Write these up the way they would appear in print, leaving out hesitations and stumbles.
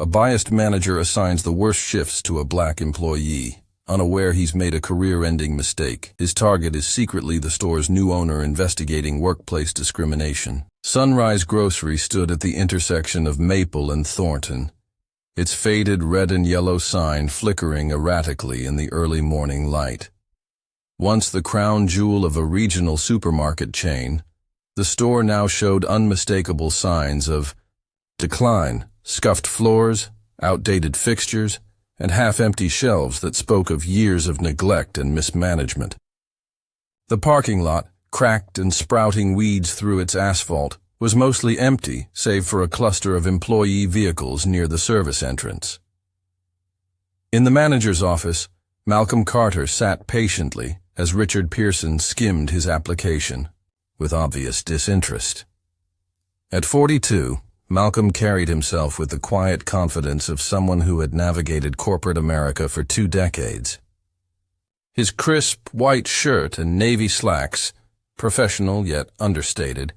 A biased manager assigns the worst shifts to a black employee, unaware he's made a career-ending mistake. His target is secretly the store's new owner investigating workplace discrimination. Sunrise Grocery stood at the intersection of Maple and Thornton, its faded red and yellow sign flickering erratically in the early morning light. Once the crown jewel of a regional supermarket chain, the store now showed unmistakable signs of decline, scuffed floors, outdated fixtures, and half-empty shelves that spoke of years of neglect and mismanagement. The parking lot, cracked and sprouting weeds through its asphalt, was mostly empty save for a cluster of employee vehicles near the service entrance. In the manager's office, Malcolm Carter sat patiently as Richard Pearson skimmed his application, with obvious disinterest. At 42, Malcolm carried himself with the quiet confidence of someone who had navigated corporate America for 2 decades. His crisp white shirt and navy slacks, professional yet understated,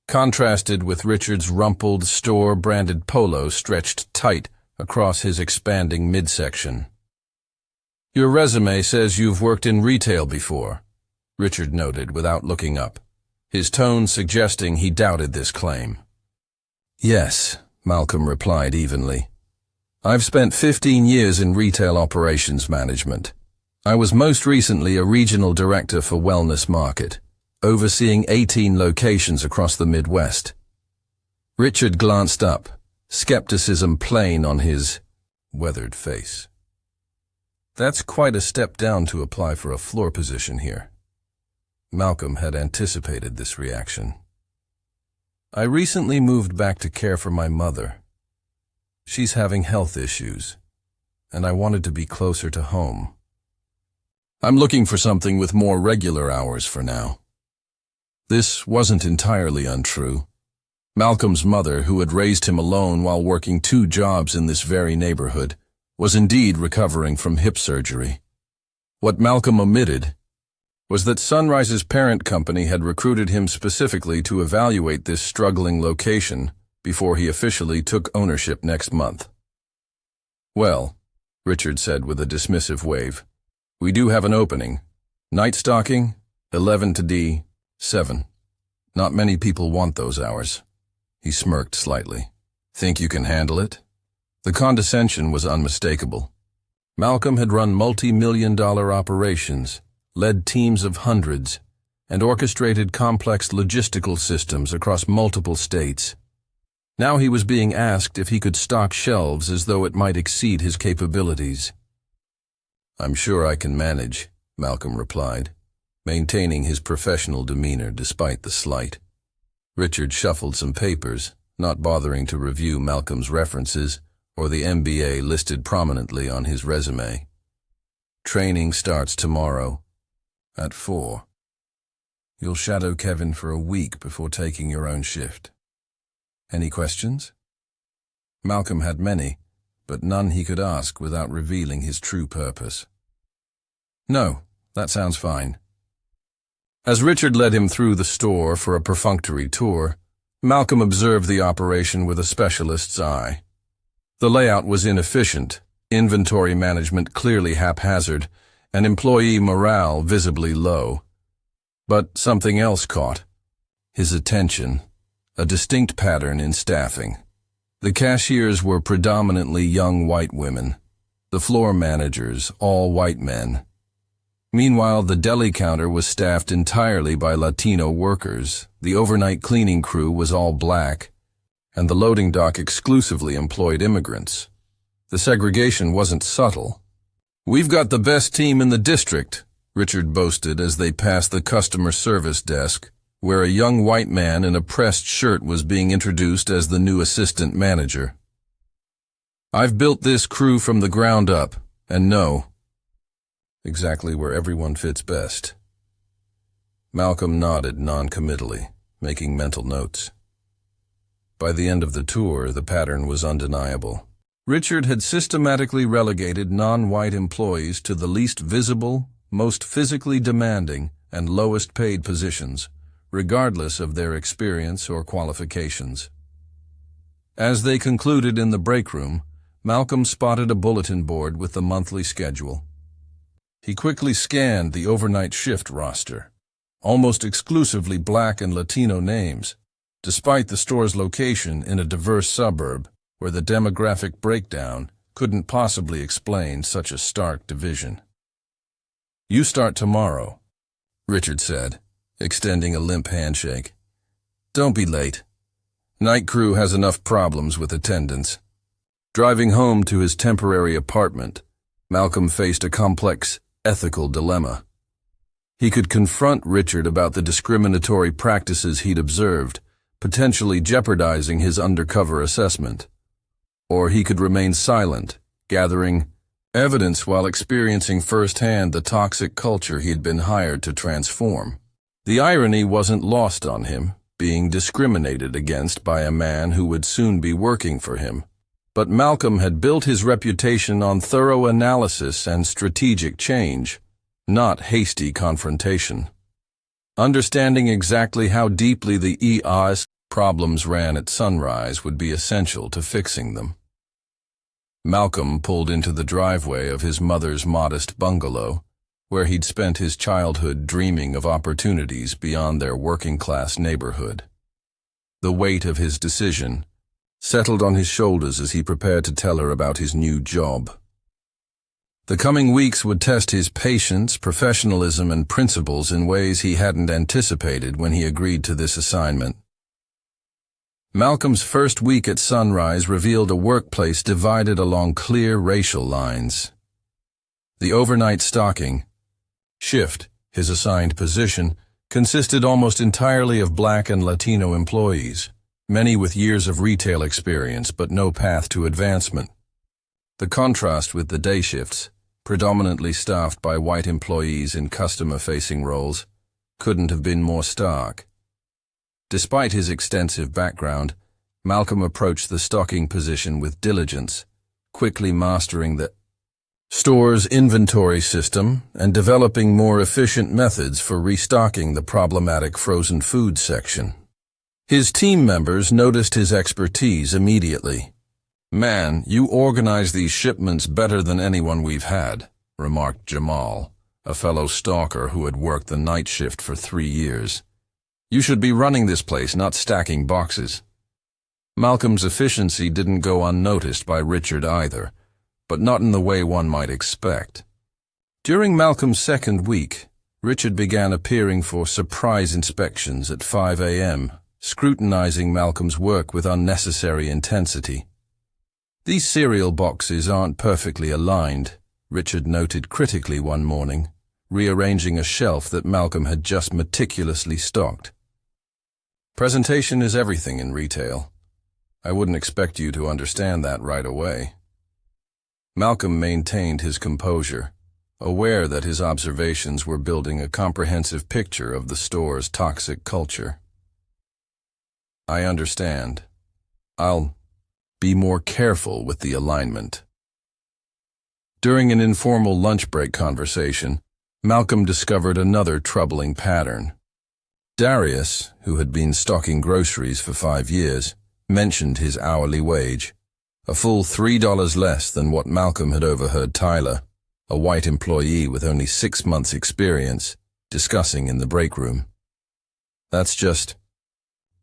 contrasted with Richard's rumpled, store-branded polo stretched tight across his expanding midsection. "Your resume says you've worked in retail before," Richard noted without looking up, his tone suggesting he doubted this claim. "Yes," Malcolm replied evenly. "I've spent 15 years in retail operations management. I was most recently a regional director for Wellness Market, overseeing 18 locations across the Midwest." Richard glanced up, skepticism plain on his weathered face. "That's quite a step down to apply for a floor position here." Malcolm had anticipated this reaction. "I recently moved back to care for my mother. She's having health issues, and I wanted to be closer to home. I'm looking for something with more regular hours for now." This wasn't entirely untrue. Malcolm's mother, who had raised him alone while working 2 jobs in this very neighborhood, was indeed recovering from hip surgery. What Malcolm omitted was that Sunrise's parent company had recruited him specifically to evaluate this struggling location before he officially took ownership next month. "Well," Richard said with a dismissive wave, "we do have an opening. Night stocking, 11 to D, 7. Not many people want those hours." He smirked slightly. "Think you can handle it?" The condescension was unmistakable. Malcolm had run multi-million-dollar operations, led teams of hundreds, and orchestrated complex logistical systems across multiple states. Now he was being asked if he could stock shelves as though it might exceed his capabilities. "I'm sure I can manage," Malcolm replied, maintaining his professional demeanor despite the slight. Richard shuffled some papers, not bothering to review Malcolm's references or the MBA listed prominently on his resume. "Training starts tomorrow at 4. You'll shadow Kevin for a week before taking your own shift. Any questions?" Malcolm had many, but none he could ask without revealing his true purpose. "No, that sounds fine." As Richard led him through the store for a perfunctory tour, Malcolm observed the operation with a specialist's eye. The layout was inefficient, inventory management clearly haphazard, and employee morale visibly low. But something else caught his attention, a distinct pattern in staffing. The cashiers were predominantly young white women, the floor managers all white men. Meanwhile, the deli counter was staffed entirely by Latino workers, the overnight cleaning crew was all black, and the loading dock exclusively employed immigrants. The segregation wasn't subtle. "We've got the best team in the district," Richard boasted as they passed the customer service desk, where a young white man in a pressed shirt was being introduced as the new assistant manager. "I've built this crew from the ground up, and know exactly where everyone fits best." Malcolm nodded non-committally, making mental notes. By the end of the tour, the pattern was undeniable. Richard had systematically relegated non-white employees to the least visible, most physically demanding, and lowest paid positions, regardless of their experience or qualifications. As they concluded in the break room, Malcolm spotted a bulletin board with the monthly schedule. He quickly scanned the overnight shift roster, almost exclusively Black and Latino names, despite the store's location in a diverse suburb where the demographic breakdown couldn't possibly explain such a stark division. "You start tomorrow," Richard said, extending a limp handshake. "Don't be late. Night crew has enough problems with attendance." Driving home to his temporary apartment, Malcolm faced a complex ethical dilemma. He could confront Richard about the discriminatory practices he'd observed, potentially jeopardizing his undercover assessment. Or he could remain silent, gathering evidence while experiencing firsthand the toxic culture he'd been hired to transform. The irony wasn't lost on him, being discriminated against by a man who would soon be working for him. But Malcolm had built his reputation on thorough analysis and strategic change, not hasty confrontation. Understanding exactly how deeply the ER's problems ran at Sunrise would be essential to fixing them. Malcolm pulled into the driveway of his mother's modest bungalow, where he'd spent his childhood dreaming of opportunities beyond their working-class neighborhood. The weight of his decision settled on his shoulders as he prepared to tell her about his new job. The coming weeks would test his patience, professionalism, and principles in ways he hadn't anticipated when he agreed to this assignment. Malcolm's first week at Sunrise revealed a workplace divided along clear racial lines. The overnight stocking shift, his assigned position, consisted almost entirely of Black and Latino employees, many with years of retail experience but no path to advancement. The contrast with the day shifts, predominantly staffed by white employees in customer-facing roles, couldn't have been more stark. Despite his extensive background, Malcolm approached the stocking position with diligence, quickly mastering the store's inventory system and developing more efficient methods for restocking the problematic frozen food section. His team members noticed his expertise immediately. "Man, you organize these shipments better than anyone we've had," remarked Jamal, a fellow stalker who had worked the night shift for 3 years. "You should be running this place, not stacking boxes." Malcolm's efficiency didn't go unnoticed by Richard either, but not in the way one might expect. During Malcolm's second week, Richard began appearing for surprise inspections at 5 a.m., scrutinizing Malcolm's work with unnecessary intensity. "These cereal boxes aren't perfectly aligned," Richard noted critically one morning, rearranging a shelf that Malcolm had just meticulously stocked. "Presentation is everything in retail. I wouldn't expect you to understand that right away." Malcolm maintained his composure, aware that his observations were building a comprehensive picture of the store's toxic culture. "I understand. I'll be more careful with the alignment." During an informal lunch break conversation, Malcolm discovered another troubling pattern. Darius, who had been stocking groceries for 5 years, mentioned his hourly wage, a full $3 less than what Malcolm had overheard Tyler, a white employee with only 6 months' experience, discussing in the break room. "That's just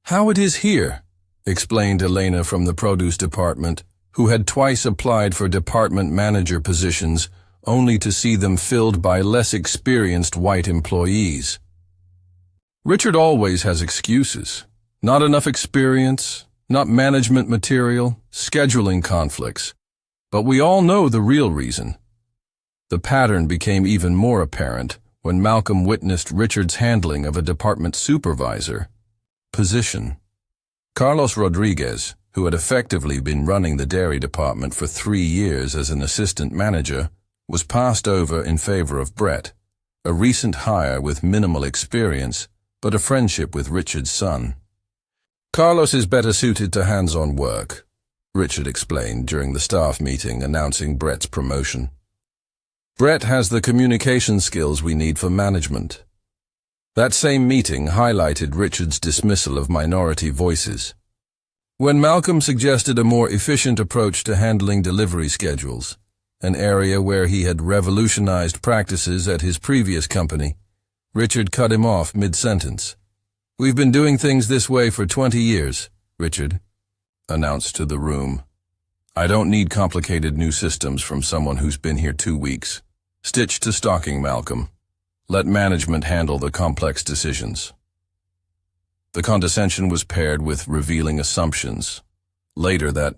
how it is here," explained Elena from the produce department, who had twice applied for department manager positions only to see them filled by less experienced white employees. "Richard always has excuses. Not enough experience, not management material, scheduling conflicts. But we all know the real reason." The pattern became even more apparent when Malcolm witnessed Richard's handling of a department supervisor position. Carlos Rodriguez, who had effectively been running the dairy department for 3 years as an assistant manager, was passed over in favor of Brett, a recent hire with minimal experience, but a friendship with Richard's son. "Carlos is better suited to hands-on work," Richard explained during the staff meeting announcing Brett's promotion. "Brett has the communication skills we need for management." That same meeting highlighted Richard's dismissal of minority voices. When Malcolm suggested a more efficient approach to handling delivery schedules, an area where he had revolutionized practices at his previous company, Richard cut him off mid-sentence. "We've been doing things this way for 20 years, Richard announced to the room. "I don't need complicated new systems from someone who's been here 2 weeks. Stitch to stocking, Malcolm. Let management handle the complex decisions." The condescension was paired with revealing assumptions. Later that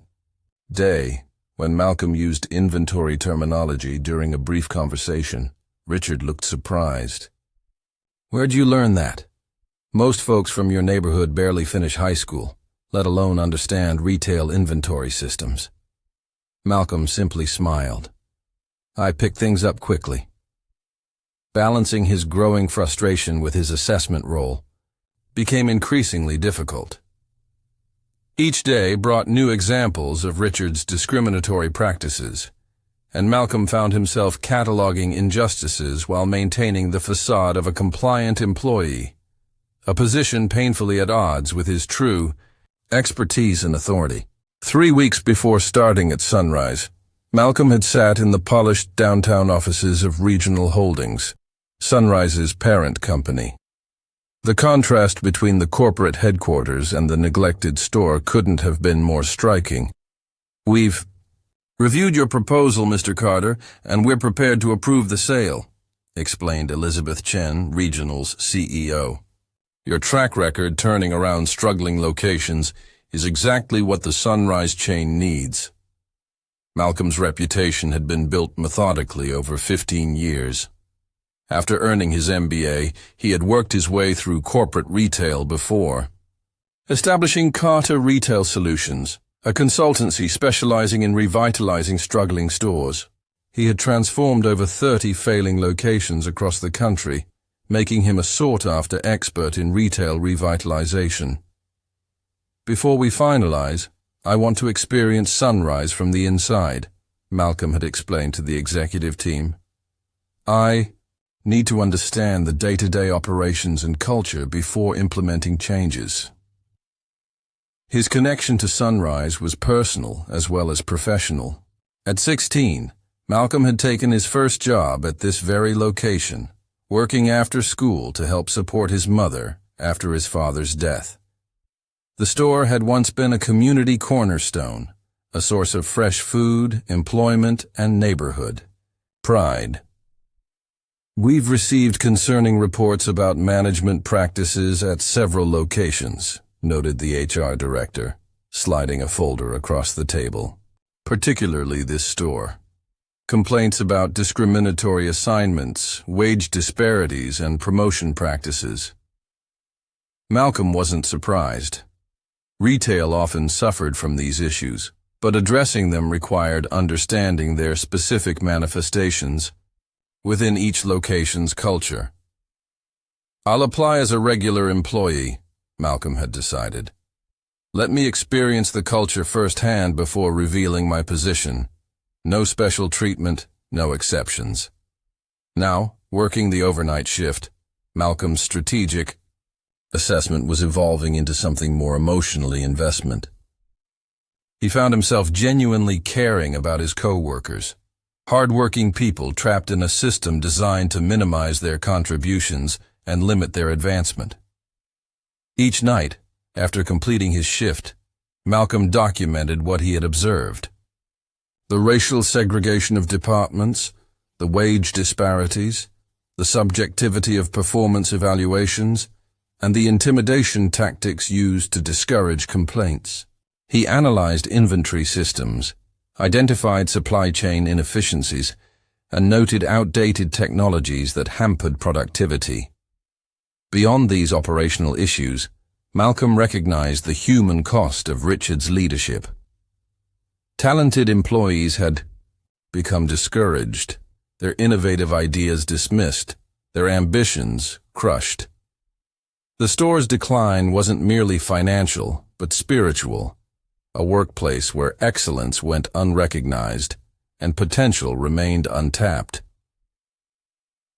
day, when Malcolm used inventory terminology during a brief conversation, Richard looked surprised. "Where'd you learn that? Most folks from your neighborhood barely finish high school, let alone understand retail inventory systems." Malcolm simply smiled. "I pick things up quickly." Balancing his growing frustration with his assessment role became increasingly difficult. Each day brought new examples of Richard's discriminatory practices, and Malcolm found himself cataloging injustices while maintaining the facade of a compliant employee, a position painfully at odds with his true expertise and authority. 3 weeks before starting at Sunrise, Malcolm had sat in the polished downtown offices of Regional Holdings, Sunrise's parent company. The contrast between the corporate headquarters and the neglected store couldn't have been more striking. "We've reviewed your proposal, Mr. Carter, and we're prepared to approve the sale," explained Elizabeth Chen, Regional's CEO. "Your track record turning around struggling locations is exactly what the Sunrise chain needs." Malcolm's reputation had been built methodically over 15 years. After earning his MBA, he had worked his way through corporate retail before. Establishing Carter Retail Solutions, a consultancy specializing in revitalizing struggling stores, he had transformed over 30 failing locations across the country, making him a sought-after expert in retail revitalization. "Before we finalize, I want to experience Sunrise from the inside," Malcolm had explained to the executive team. "I need to understand the day-to-day operations and culture before implementing changes." His connection to Sunrise was personal as well as professional. At 16, Malcolm had taken his first job at this very location, working after school to help support his mother after his father's death. The store had once been a community cornerstone, a source of fresh food, employment, and neighborhood pride. "We've received concerning reports about management practices at several locations," noted the HR director, sliding a folder across the table. "Particularly this store. Complaints about discriminatory assignments, wage disparities, and promotion practices." Malcolm wasn't surprised. Retail often suffered from these issues, but addressing them required understanding their specific manifestations within each location's culture. "I'll apply as a regular employee," Malcolm had decided. "Let me experience the culture firsthand before revealing my position. No special treatment, no exceptions." Now, working the overnight shift, Malcolm's strategic assessment was evolving into something more emotionally investment. He found himself genuinely caring about his co-workers, hard-working people trapped in a system designed to minimize their contributions and limit their advancement. Each night, after completing his shift, Malcolm documented what he had observed. The racial segregation of departments, the wage disparities, the subjectivity of performance evaluations, and the intimidation tactics used to discourage complaints. He analyzed inventory systems, identified supply chain inefficiencies, and noted outdated technologies that hampered productivity. Beyond these operational issues, Malcolm recognized the human cost of Richard's leadership. Talented employees had become discouraged, their innovative ideas dismissed, their ambitions crushed. The store's decline wasn't merely financial, but spiritual, a workplace where excellence went unrecognized and potential remained untapped.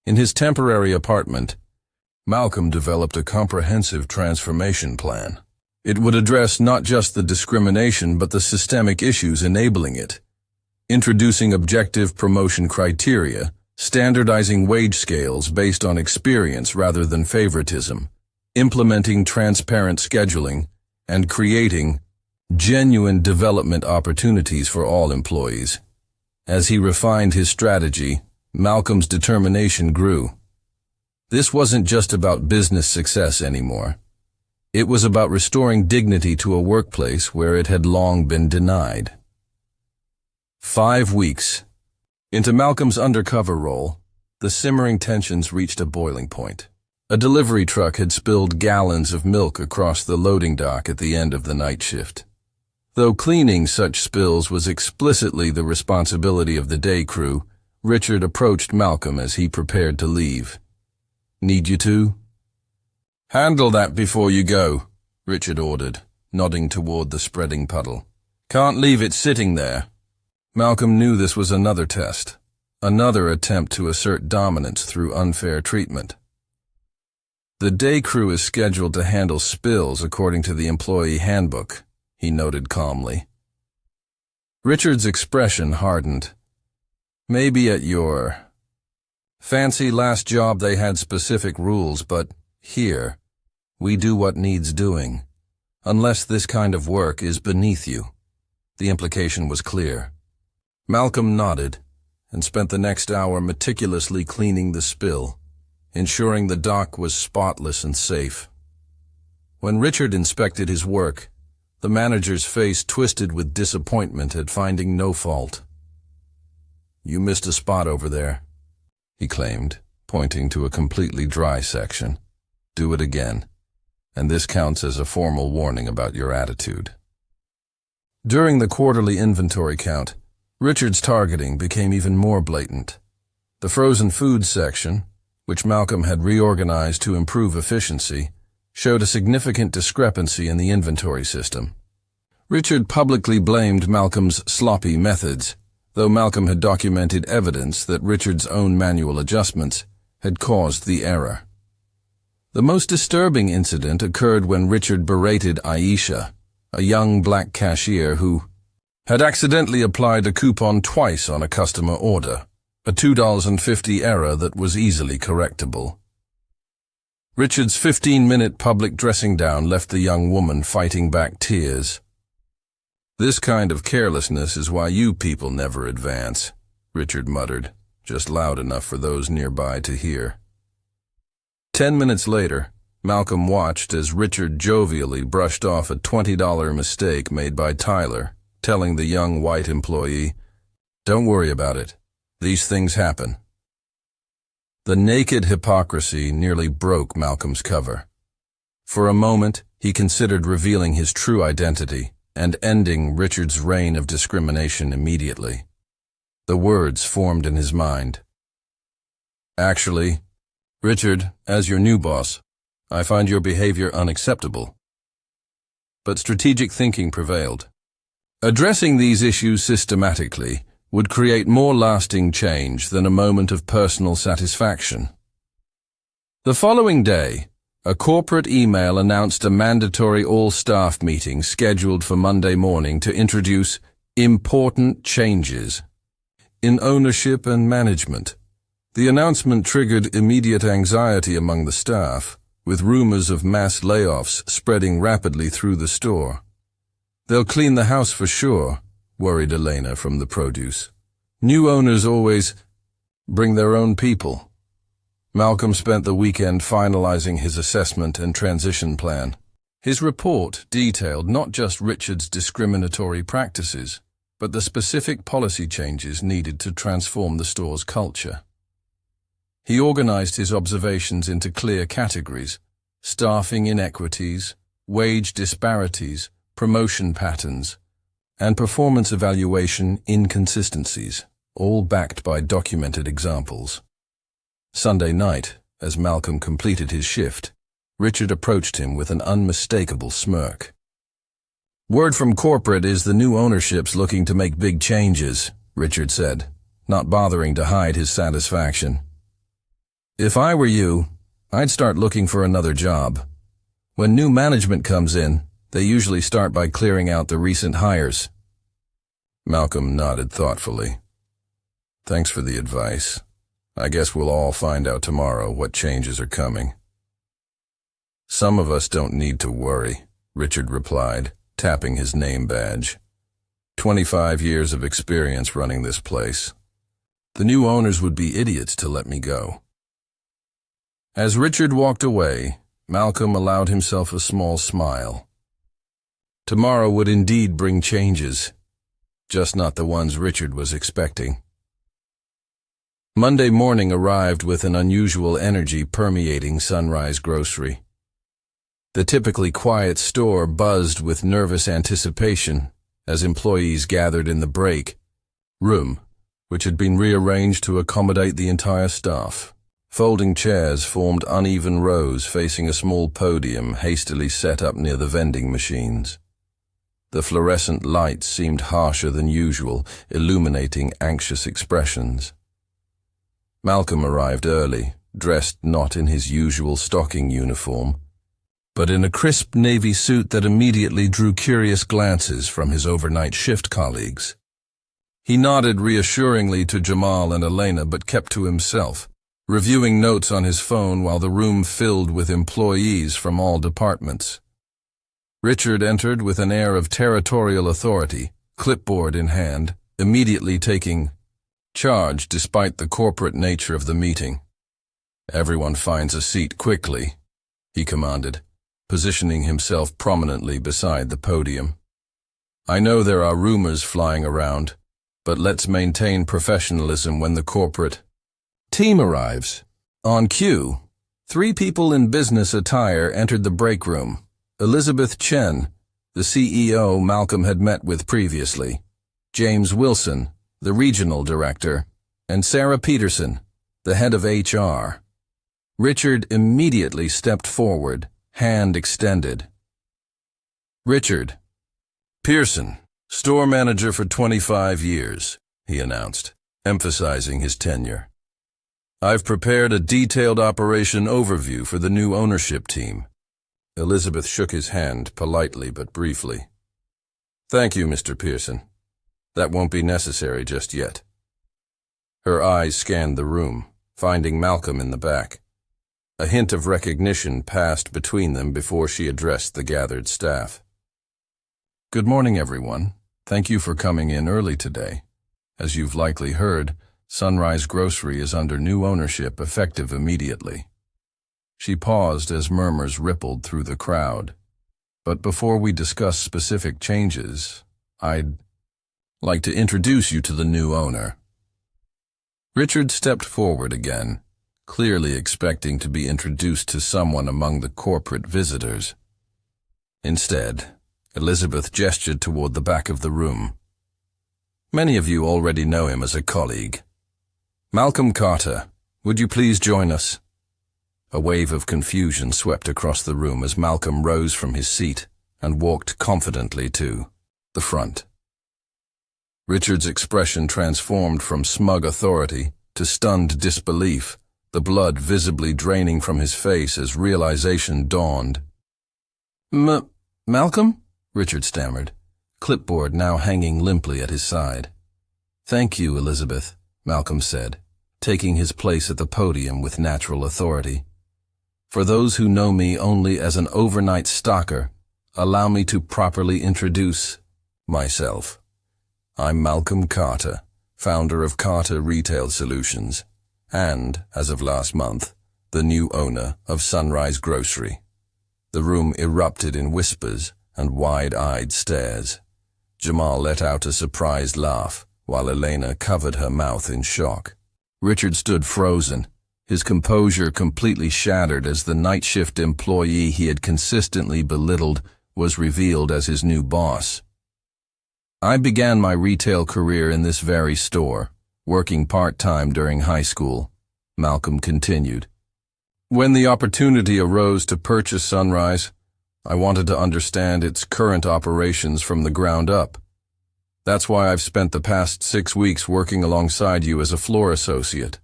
In his temporary apartment, Malcolm developed a comprehensive transformation plan. It would address not just the discrimination but the systemic issues enabling it, introducing objective promotion criteria, standardizing wage scales based on experience rather than favoritism, implementing transparent scheduling, and creating genuine development opportunities for all employees. As he refined his strategy, Malcolm's determination grew. This wasn't just about business success anymore. It was about restoring dignity to a workplace where it had long been denied. 5 weeks. Into Malcolm's undercover role, the simmering tensions reached a boiling point. A delivery truck had spilled gallons of milk across the loading dock at the end of the night shift. Though cleaning such spills was explicitly the responsibility of the day crew, Richard approached Malcolm as he prepared to leave. "Need you to?" "Handle that before you go," Richard ordered, nodding toward the spreading puddle. "Can't leave it sitting there." Malcolm knew this was another test, another attempt to assert dominance through unfair treatment. "The day crew is scheduled to handle spills according to the employee handbook," he noted calmly. Richard's expression hardened. "Maybe at your fancy last job they had specific rules, but here, we do what needs doing, unless this kind of work is beneath you." The implication was clear. Malcolm nodded and spent the next hour meticulously cleaning the spill, ensuring the dock was spotless and safe. When Richard inspected his work, the manager's face twisted with disappointment at finding no fault. "You missed a spot over there," he claimed, pointing to a completely dry section. "Do it again, and this counts as a formal warning about your attitude." During the quarterly inventory count, Richard's targeting became even more blatant. The frozen foods section, which Malcolm had reorganized to improve efficiency, showed a significant discrepancy in the inventory system. Richard publicly blamed Malcolm's sloppy methods, though Malcolm had documented evidence that Richard's own manual adjustments had caused the error. The most disturbing incident occurred when Richard berated Aisha, a young black cashier who had accidentally applied a coupon twice on a customer order, a $2.50 error that was easily correctable. Richard's 15-minute public dressing down left the young woman fighting back tears. "This kind of carelessness is why you people never advance," Richard muttered, just loud enough for those nearby to hear. 10 minutes later, Malcolm watched as Richard jovially brushed off a $20 mistake made by Tyler, telling the young white employee, "Don't worry about it. These things happen." The naked hypocrisy nearly broke Malcolm's cover. For a moment, he considered revealing his true identity and ending Richard's reign of discrimination immediately. The words formed in his mind. "Actually, Richard, as your new boss, I find your behavior unacceptable." But strategic thinking prevailed. Addressing these issues systematically would create more lasting change than a moment of personal satisfaction. The following day, a corporate email announced a mandatory all-staff meeting scheduled for Monday morning to introduce important changes in ownership and management. The announcement triggered immediate anxiety among the staff, with rumors of mass layoffs spreading rapidly through the store. "They'll clean the house for sure," worried Elena from the produce. "New owners always bring their own people." Malcolm spent the weekend finalizing his assessment and transition plan. His report detailed not just Richard's discriminatory practices, but the specific policy changes needed to transform the store's culture. He organized his observations into clear categories: staffing inequities, wage disparities, promotion patterns, and performance evaluation inconsistencies, all backed by documented examples. Sunday night, as Malcolm completed his shift, Richard approached him with an unmistakable smirk. "Word from corporate is the new ownership's looking to make big changes," Richard said, not bothering to hide his satisfaction. "If I were you, I'd start looking for another job. When new management comes in, They usually start by clearing out the recent hires. Malcolm nodded thoughtfully. Thanks for the advice. I guess we'll all find out tomorrow what changes are coming. Some of us don't need to worry, Richard replied, tapping his name badge. 25 years of experience running this place. The new owners would be idiots to let me go. As Richard walked away, Malcolm allowed himself a small smile. Tomorrow would indeed bring changes, just not the ones Richard was expecting. Monday morning arrived with an unusual energy permeating Sunrise Grocery. The typically quiet store buzzed with nervous anticipation as employees gathered in the break room, which had been rearranged to accommodate the entire staff. Folding chairs formed uneven rows facing a small podium hastily set up near the vending machines. The fluorescent lights seemed harsher than usual, illuminating anxious expressions. Malcolm arrived early, dressed not in his usual stocking uniform, but in a crisp navy suit that immediately drew curious glances from his overnight shift colleagues. He nodded reassuringly to Jamal and Elena but kept to himself, reviewing notes on his phone while the room filled with employees from all departments. Richard entered with an air of territorial authority, clipboard in hand, immediately taking charge despite the corporate nature of the meeting. Everyone finds a seat quickly, he commanded, positioning himself prominently beside the podium. I know there are rumors flying around, but let's maintain professionalism when the corporate team arrives. On cue, 3 people in business attire entered the break room. Elizabeth Chen, the CEO Malcolm had met with previously, James Wilson, the regional director, and Sarah Peterson, the head of HR. Richard immediately stepped forward, hand extended. Richard Pearson, store manager for 25 years, he announced, emphasizing his tenure. I've prepared a detailed operation overview for the new ownership team. Elizabeth shook his hand politely but briefly. Thank you, Mr. Pearson. That won't be necessary just yet. Her eyes scanned the room, finding Malcolm in the back. A hint of recognition passed between them before she addressed the gathered staff. Good morning, everyone. Thank you for coming in early today. As you've likely heard, Sunrise Grocery is under new ownership effective immediately. She paused as murmurs rippled through the crowd. But before we discuss specific changes, I'd like to introduce you to the new owner. Richard stepped forward again, clearly expecting to be introduced to someone among the corporate visitors. Instead, Elizabeth gestured toward the back of the room. Many of you already know him as a colleague. Malcolm Carter, would you please join us? A wave of confusion swept across the room as Malcolm rose from his seat and walked confidently to the front. Richard's expression transformed from smug authority to stunned disbelief, the blood visibly draining from his face as realization dawned. Malcolm? Richard stammered, clipboard now hanging limply at his side. Thank you, Elizabeth, Malcolm said, taking his place at the podium with natural authority. For those who know me only as an overnight stalker, allow me to properly introduce myself. I'm Malcolm Carter, founder of Carter Retail Solutions, and, as of last month, the new owner of Sunrise Grocery. The room erupted in whispers and wide-eyed stares. Jamal let out a surprised laugh, while Elena covered her mouth in shock. Richard stood frozen, his composure completely shattered as the night shift employee he had consistently belittled was revealed as his new boss. I began my retail career in this very store, working part-time during high school, Malcolm continued. When the opportunity arose to purchase Sunrise, I wanted to understand its current operations from the ground up. That's why I've spent the past 6 weeks working alongside you as a floor associate.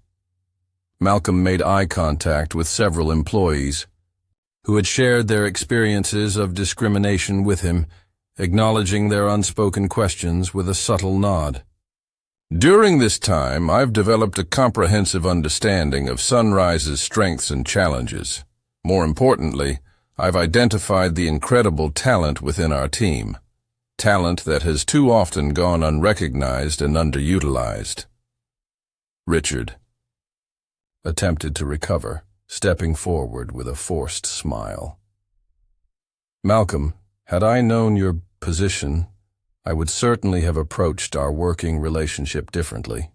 Malcolm made eye contact with several employees, who had shared their experiences of discrimination with him, acknowledging their unspoken questions with a subtle nod. During this time, I've developed a comprehensive understanding of Sunrise's strengths and challenges. More importantly, I've identified the incredible talent within our team. Talent that has too often gone unrecognized and underutilized. Richard attempted to recover, stepping forward with a forced smile. Malcolm, had I known your position, I would certainly have approached our working relationship differently.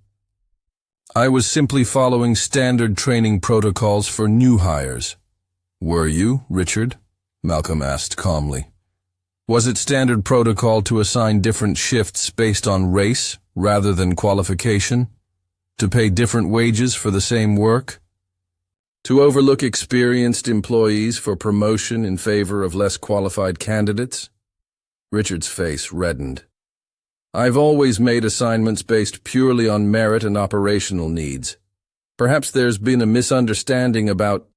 I was simply following standard training protocols for new hires. Were you, Richard? Malcolm asked calmly. Was it standard protocol to assign different shifts based on race rather than qualification? To pay different wages for the same work? To overlook experienced employees for promotion in favor of less qualified candidates? Richard's face reddened. I've always made assignments based purely on merit and operational needs. Perhaps there's been a misunderstanding about...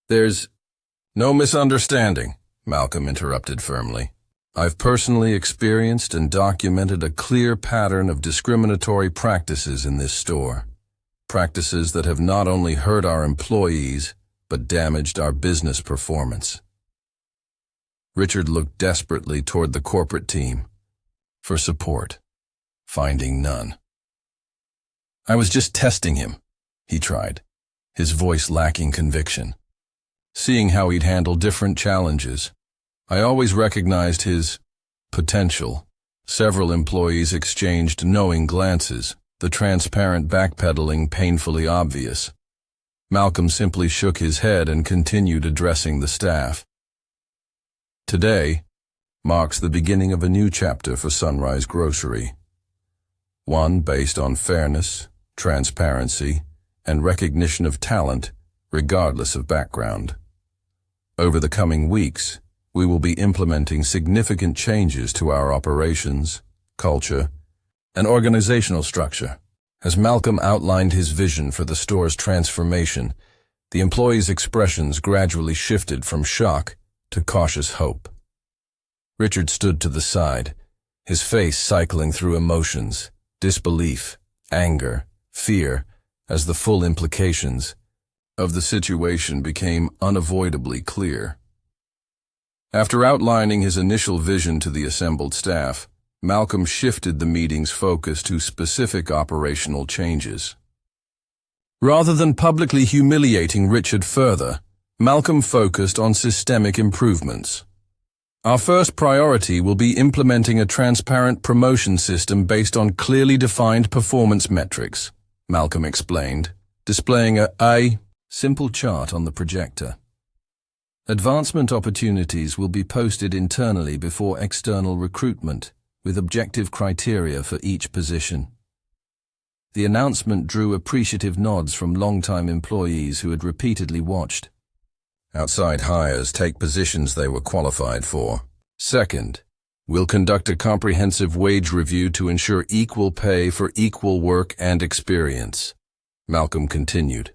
There's no misunderstanding, Malcolm interrupted firmly. I've personally experienced and documented a clear pattern of discriminatory practices in this store. Practices that have not only hurt our employees, but damaged our business performance. Richard looked desperately toward the corporate team for support, finding none. I was just testing him, he tried, his voice lacking conviction. Seeing how he'd handle different challenges, I always recognized his potential. Several employees exchanged knowing glances, the transparent backpedaling painfully obvious. Malcolm simply shook his head and continued addressing the staff. Today marks the beginning of a new chapter for Sunrise Grocery. One based on fairness, transparency, and recognition of talent, regardless of background. Over the coming weeks, we will be implementing significant changes to our operations, culture, and organizational structure. As Malcolm outlined his vision for the store's transformation, the employees' expressions gradually shifted from shock to cautious hope. Richard stood to the side, his face cycling through emotions, disbelief, anger, fear, as the full implications of the situation became unavoidably clear. After outlining his initial vision to the assembled staff, Malcolm shifted the meeting's focus to specific operational changes. Rather than publicly humiliating Richard further, Malcolm focused on systemic improvements. Our first priority will be implementing a transparent promotion system based on clearly defined performance metrics, Malcolm explained, displaying a simple chart on the projector. Advancement opportunities will be posted internally before external recruitment, with objective criteria for each position. The announcement drew appreciative nods from long-time employees who had repeatedly watched outside hires take positions they were qualified for. Second, we'll conduct a comprehensive wage review to ensure equal pay for equal work and experience, Malcolm continued.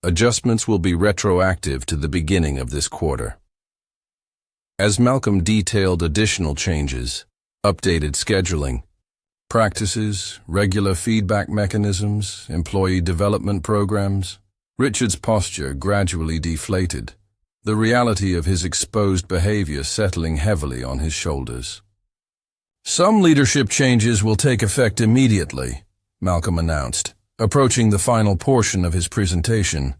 Adjustments will be retroactive to the beginning of this quarter. As Malcolm detailed additional changes, updated scheduling, practices, regular feedback mechanisms, employee development programs, Richard's posture gradually deflated, the reality of his exposed behavior settling heavily on his shoulders. Some leadership changes will take effect immediately, Malcolm announced, approaching the final portion of his presentation.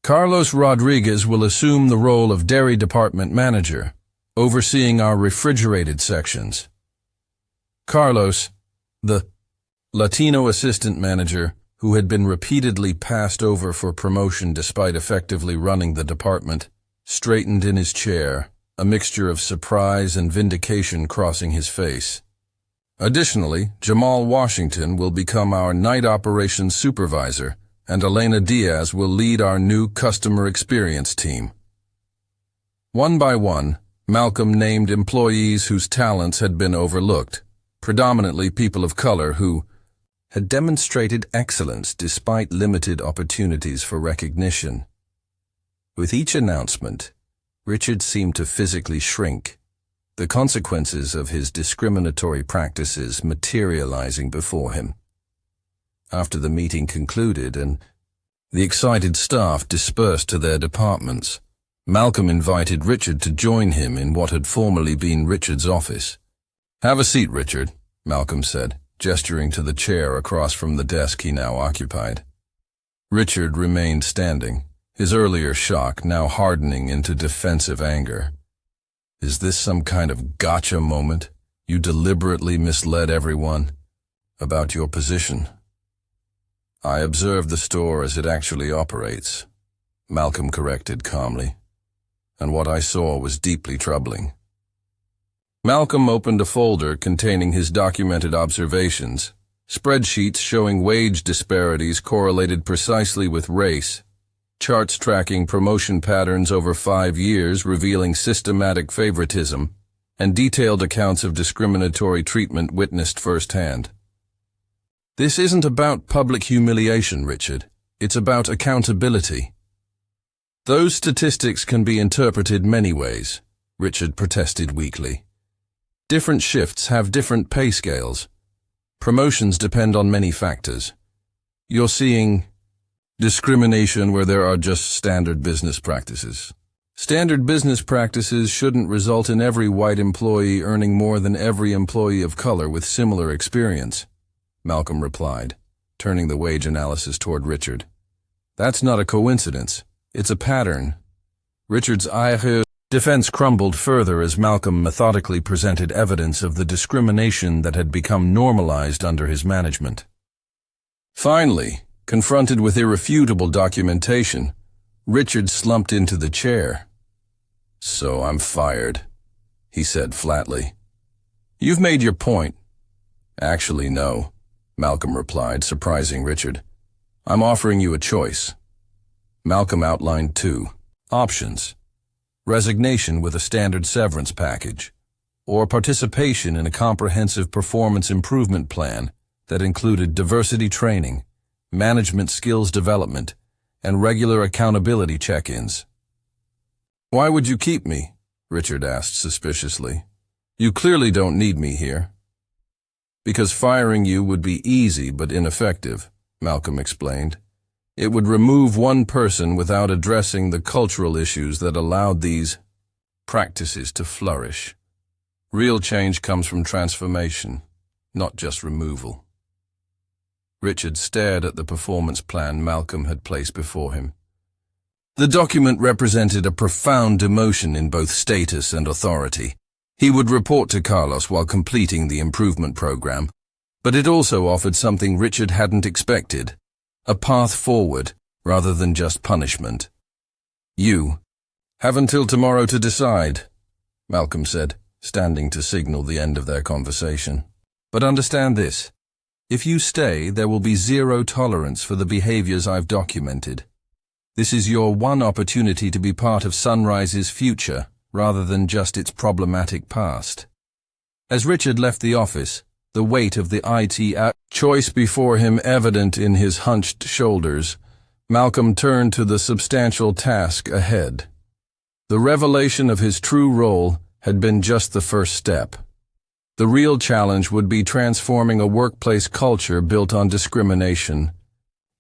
Carlos Rodriguez will assume the role of Dairy Department Manager, overseeing our refrigerated sections. Carlos, the Latino assistant manager, who had been repeatedly passed over for promotion despite effectively running the department, straightened in his chair, a mixture of surprise and vindication crossing his face. Additionally, Jamal Washington will become our night operations supervisor, and Elena Diaz will lead our new customer experience team. One by one, Malcolm named employees whose talents had been overlooked, predominantly people of color who had demonstrated excellence despite limited opportunities for recognition. With each announcement, Richard seemed to physically shrink, the consequences of his discriminatory practices materializing before him. After the meeting concluded and the excited staff dispersed to their departments, Malcolm invited Richard to join him in what had formerly been Richard's office. "Have a seat, Richard," Malcolm said, gesturing to the chair across from the desk he now occupied. Richard remained standing, his earlier shock now hardening into defensive anger. "Is this some kind of gotcha moment? You deliberately misled everyone about your position." "I observed the store as it actually operates," Malcolm corrected calmly, "and what I saw was deeply troubling." Malcolm opened a folder containing his documented observations, spreadsheets showing wage disparities correlated precisely with race, charts tracking promotion patterns over 5 years revealing systematic favoritism, and detailed accounts of discriminatory treatment witnessed firsthand. "This isn't about public humiliation, Richard. It's about accountability." "Those statistics can be interpreted many ways," Richard protested weakly. "Different shifts have different pay scales. Promotions depend on many factors. You're seeing discrimination where there are just standard business practices. Standard business practices shouldn't result in every white employee earning more than every employee of color with similar experience," Malcolm replied, turning the wage analysis toward Richard. "That's not a coincidence. It's a pattern." Richard's defense crumbled further as Malcolm methodically presented evidence of the discrimination that had become normalized under his management. Finally, confronted with irrefutable documentation, Richard slumped into the chair. "So I'm fired," he said flatly. "You've made your point." "Actually, no," Malcolm replied, surprising Richard. "I'm offering you a choice." Malcolm outlined 2 options: resignation with a standard severance package, or participation in a comprehensive performance improvement plan that included diversity training, management skills development, and regular accountability check-ins. "Why would you keep me?" Richard asked suspiciously. "You clearly don't need me here." "Because firing you would be easy but ineffective," Malcolm explained. "It would remove one person without addressing the cultural issues that allowed these practices to flourish. Real change comes from transformation, not just removal." Richard stared at the performance plan Malcolm had placed before him. The document represented a profound demotion in both status and authority. He would report to Carlos while completing the improvement program, but it also offered something Richard hadn't expected: a path forward rather than just punishment. "You have until tomorrow to decide," Malcolm said, standing to signal the end of their conversation. "But understand this. If you stay, there will be zero tolerance for the behaviors I've documented. This is your one opportunity to be part of Sunrise's future rather than just its problematic past." As Richard left the office, the weight of the IT choice before him evident in his hunched shoulders, Malcolm turned to the substantial task ahead. The revelation of his true role had been just the first step. The real challenge would be transforming a workplace culture built on discrimination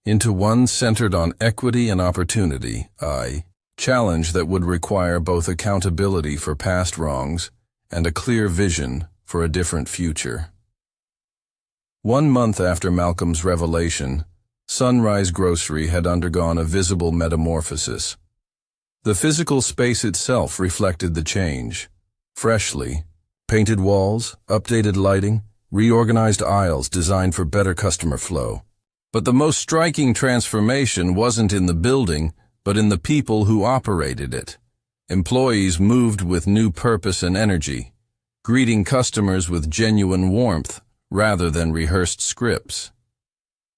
into one centered on equity and opportunity, a challenge that would require both accountability for past wrongs and a clear vision for a different future. 1 month after Malcolm's revelation, Sunrise Grocery had undergone a visible metamorphosis. The physical space itself reflected the change. Freshly, painted walls, updated lighting, reorganized aisles designed for better customer flow. But the most striking transformation wasn't in the building, but in the people who operated it. Employees moved with new purpose and energy, greeting customers with genuine warmth rather than rehearsed scripts.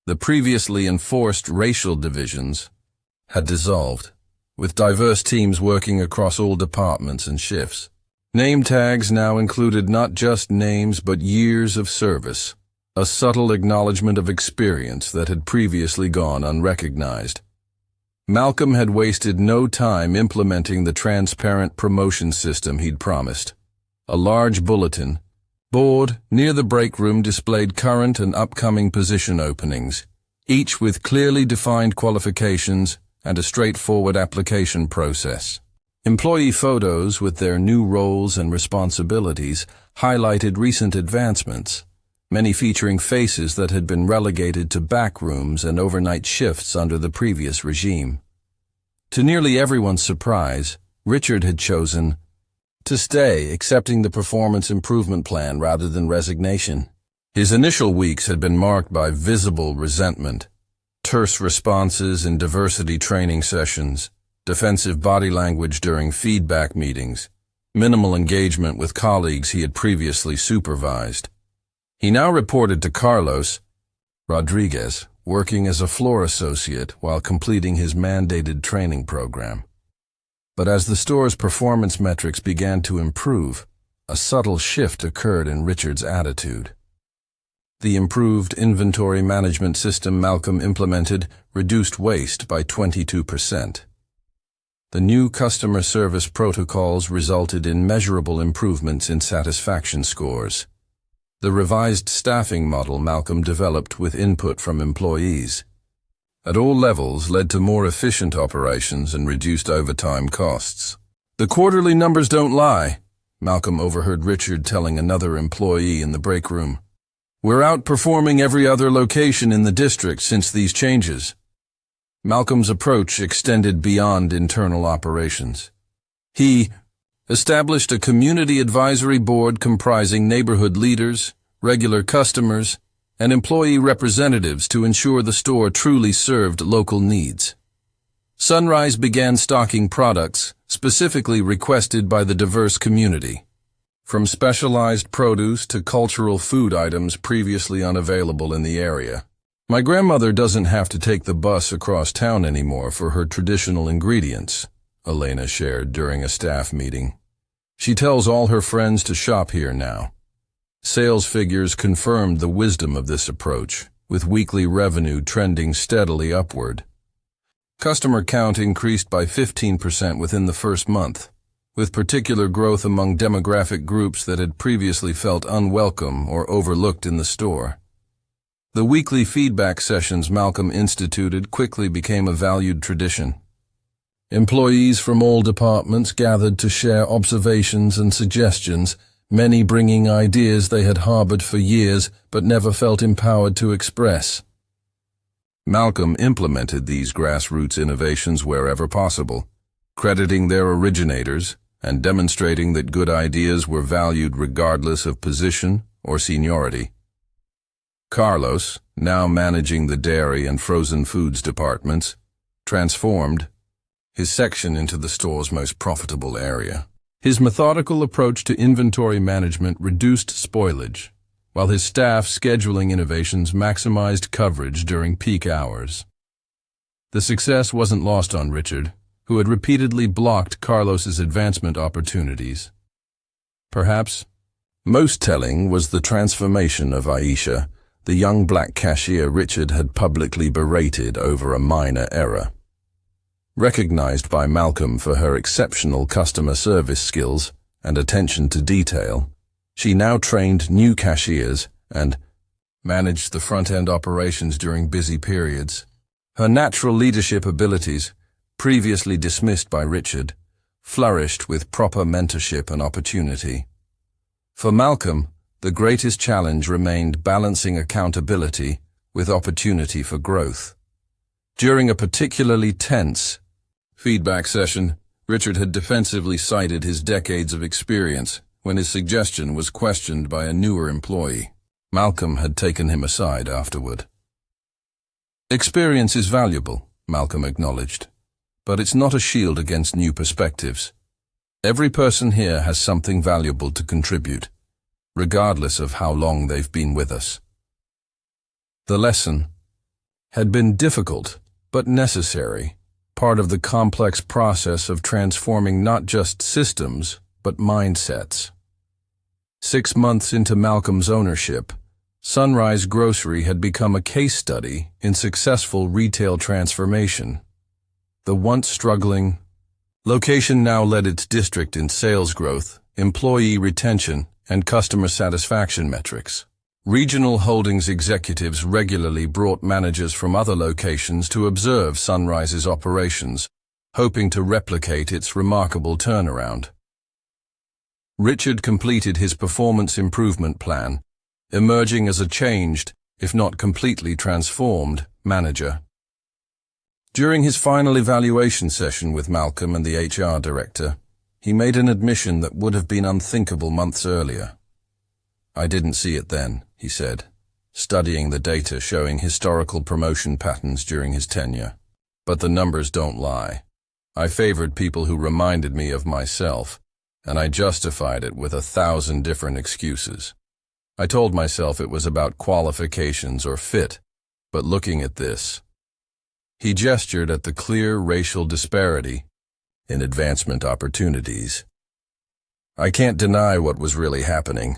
The previously enforced racial divisions had dissolved, with diverse teams working across all departments and shifts. Name tags now included not just names but years of service, a subtle acknowledgement of experience that had previously gone unrecognized. Malcolm had wasted no time implementing the transparent promotion system he'd promised. A large bulletin board near the break room displayed current and upcoming position openings, each with clearly defined qualifications and a straightforward application process. Employee photos with their new roles and responsibilities highlighted recent advancements, many featuring faces that had been relegated to back rooms and overnight shifts under the previous regime. To nearly everyone's surprise, Richard had chosen to stay, accepting the performance improvement plan rather than resignation. His initial weeks had been marked by visible resentment, terse responses in diversity training sessions, defensive body language during feedback meetings, minimal engagement with colleagues he had previously supervised. He now reported to Carlos Rodriguez, working as a floor associate while completing his mandated training program. But as the store's performance metrics began to improve, a subtle shift occurred in Richard's attitude. The improved inventory management system Malcolm implemented reduced waste by 22%. The new customer service protocols resulted in measurable improvements in satisfaction scores. The revised staffing model Malcolm developed with input from employees at all levels led to more efficient operations and reduced overtime costs. "The quarterly numbers don't lie," Malcolm overheard Richard telling another employee in the break room. "We're outperforming every other location in the district since these changes." Malcolm's approach extended beyond internal operations. He established a community advisory board comprising neighborhood leaders, regular customers, and employee representatives to ensure the store truly served local needs. Sunrise began stocking products specifically requested by the diverse community, from specialized produce to cultural food items previously unavailable in the area. "My grandmother doesn't have to take the bus across town anymore for her traditional ingredients," Elena shared during a staff meeting. "She tells all her friends to shop here now." Sales figures confirmed the wisdom of this approach, with weekly revenue trending steadily upward. Customer count increased by 15% within the first month, with particular growth among demographic groups that had previously felt unwelcome or overlooked in the store. The weekly feedback sessions Malcolm instituted quickly became a valued tradition. Employees from all departments gathered to share observations and suggestions, many bringing ideas they had harbored for years but never felt empowered to express. Malcolm implemented these grassroots innovations wherever possible, crediting their originators and demonstrating that good ideas were valued regardless of position or seniority. Carlos, now managing the dairy and frozen foods departments, transformed his section into the store's most profitable area. His methodical approach to inventory management reduced spoilage, while his staff's scheduling innovations maximized coverage during peak hours. The success wasn't lost on Richard, who had repeatedly blocked Carlos's advancement opportunities. Perhaps most telling was the transformation of Aisha, the young black cashier Richard had publicly berated over a minor error. Recognized by Malcolm for her exceptional customer service skills and attention to detail, she now trained new cashiers and managed the front-end operations during busy periods. Her natural leadership abilities, previously dismissed by Richard, flourished with proper mentorship and opportunity. For Malcolm, the greatest challenge remained balancing accountability with opportunity for growth. During a particularly tense feedback session, Richard had defensively cited his decades of experience when his suggestion was questioned by a newer employee. Malcolm had taken him aside afterward. "Experience is valuable," Malcolm acknowledged, "but it's not a shield against new perspectives. Every person here has something valuable to contribute, regardless of how long they've been with us." The lesson had been difficult but necessary, part of the complex process of transforming not just systems, but mindsets. 6 months into Malcolm's ownership, Sunrise Grocery had become a case study in successful retail transformation. The once struggling location now led its district in sales growth, employee retention, and customer satisfaction metrics. Regional Holdings executives regularly brought managers from other locations to observe Sunrise's operations, hoping to replicate its remarkable turnaround. Richard completed his performance improvement plan, emerging as a changed, if not completely transformed, manager. During his final evaluation session with Malcolm and the HR director, he made an admission that would have been unthinkable months earlier. "I didn't see it then," he said, studying the data showing historical promotion patterns during his tenure. "But the numbers don't lie. I favored people who reminded me of myself, and I justified it with 1,000 different excuses. I told myself it was about qualifications or fit, but looking at this..." He gestured at the clear racial disparity in advancement opportunities. "I can't deny what was really happening.